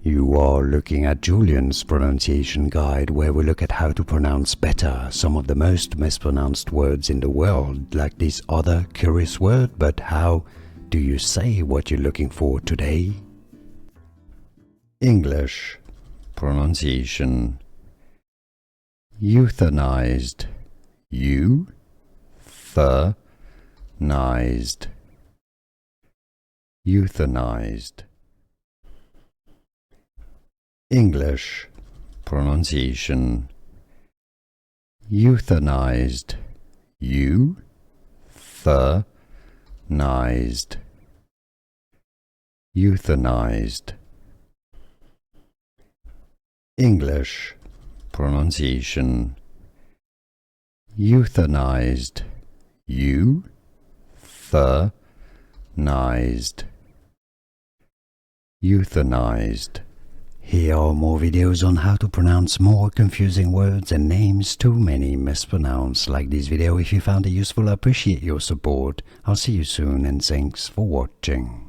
You are looking at Julian's pronunciation guide, where we look at how to pronounce better some of the most mispronounced words in the world, like this other curious word. But how do you say what you're looking for today? English pronunciation. Euthanized. Euthanized. Euthanized. English pronunciation. Euthanized. Euthanized. Euthanized. English pronunciation. Euthanized. Euthanized. Euthanized. Here are more videos on how to pronounce more confusing words and names too many mispronounced. Like this video if you found it useful. I appreciate your support. I'll see you soon and thanks for watching.